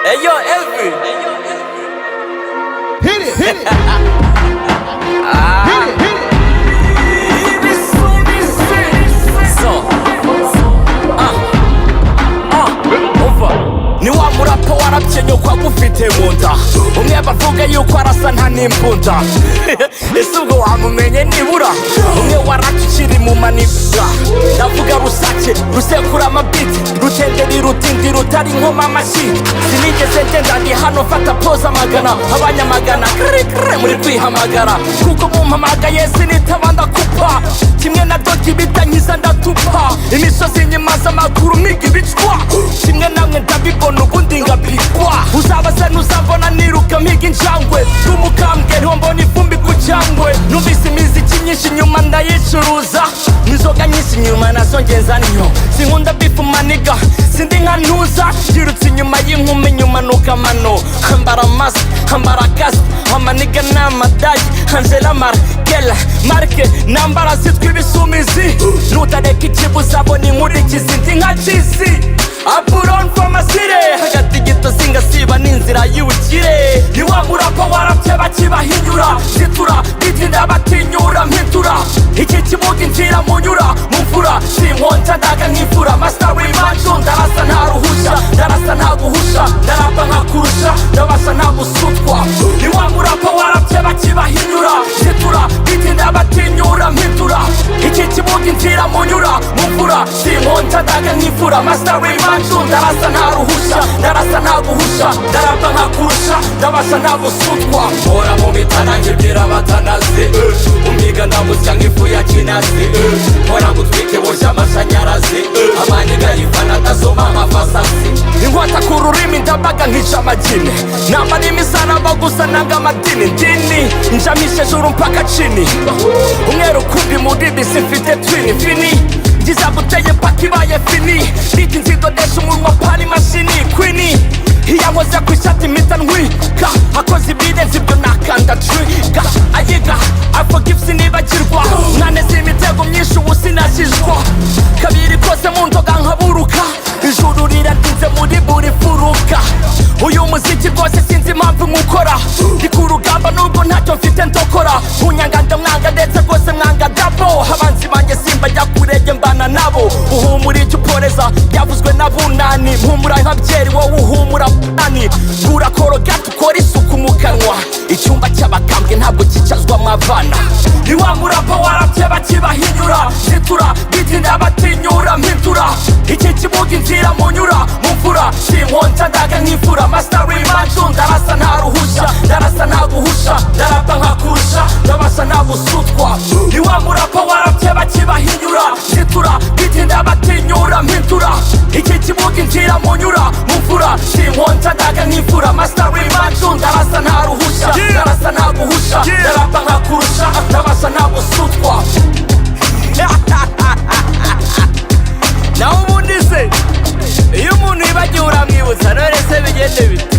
Hey yo, Elvin. Hit it, hit it. Hit it, hit it. Ni wa murapa warapyenye uko agufite mu nda, umwe bavuga yuko arasa nta n'imbunda. Ese ubwo wamumenye nibura? Umwe warakikiri mu maniga, ndavuga rusake rusekura amabiti, rutenderi rutindi rutari nkoma amashyi. Sinigeze ngenda ndi hano fata pose amagana, abanyamagana kare muri kwihamagara, kuko mumpamagaye sinitaba ndakupa, kimwe na dogi bitanyiza ndatupa, imisozi nyimaza amaguru mwiga ibicwa, kimwe namwe ndabibona ubundi ngapikwa. Uzabaza ntuzambona niruka mpiga injangwe, n'umukambwe ntiwambona ivumbi ku cyangwe. Numvise imiziki myinshi nyuma ndayicuruza, n'inzoga nyinshi nyuma nazo ngenza niyo. Sinkunda bifu maniga, sindi nka ntuza, yirutse inyuma y'inkumi nyuma nuka amano. Hambara mask, hambara kasi, amaniga n'amadagi, Angela Merkel, Marke nambara zitwa ibisumizi. Nutareka ikibuza abona inkurikizi ndi nka cheesy. I put on for my city, hagati gito singasiba n'inzira y'ubukire. Ni wa murapa warapye bakibahinyura, zitura bitinda batinyura mpintura. Iki kibuga inzira munyura mu mvura, sinkonja ndaga nk'imfura. Master w'imancu ndarasa nta ruhusha, ndarasa nta guhusha, ndarapa nkakurusha, ndabasa nta busutwa. Ni wa murapa warapye bakibahinyura, zitura bitinda batinyura mpintura. Iki kibuga inzira munyura mu mvura, sinkonja ndaga nk'imfura. Master w'imancu ndarasa nta ruhusha, ndarasa nta guhusha, ndarapa nkakurusha, ndabasa nta busutwa. Mpora mu mitana nkibwira batanazi, umwiga ndamutya nk'ifu ya kinazi. Mpora ngutwike boshya amashanyarazi, amaniga yifana adasoma nka fasasi. Inkwata ku rurimi ndabaga nkica amagini, namba n'imisaraba gusa nanga amadini. Ndini njamishe juru mpaka chini, umweru kumbi muri bisi mfite twini fini. Ngiza guteye paka ibaye fini, biti nzidodesha umunwa pani mashini kwini. Iyankoze ku ishati impita ntwika, akoze ibirenze ibyo nakanda trigger. Ayiga I forgive sinibagirwa, mwaneze imitego myinshi ubu sinakizwa. Kabiri kose mu nzoga nkaburuka, ijuru riratinze muri buri furuka. Uyu muziki rwose sinzi impamvu nkukora, ndi ku rugamba nubwo ntacyo mfite ndokora. Unyanga ndamwanga ndetse rwose mwanga dabo, abanzi banjye simbajya kurege mbana nabo. Uhumura icyo uporeza byavuzwe na bunani, mpumura nka byeri wowe uhumura bunani. Gura korogati ukora isuku mu kanwa, icyumba cy'abakambwe ntabwo cyicazwamo abana. Ni wa murapa warapye bakibahinyura, zitura bitinda batinyura mpintura. Iki kibuga inzira munyura mu mvura, sinkonja ndaga nk'imfura. Master w'imancu ndarasa nta ruhusha, ndarasa nta guhusha, ndarapa nkakurusha, ndabasa nta busutwa. Ni wa murapa warapye bakibahinyura, zitura bitinda batinyura mpintura. Iki kibuga inzira munyura mu mvura, sinkonja ndaga nk'imfura. Master w'imancu ndarasa nta ruhusha, ndarasa nta guhusha, ndarapa nkakurusha, ndabasa nta busutwa. Naho ubundi se iyo umuntu yibagiwe uramwibutsa, none se bigende bite?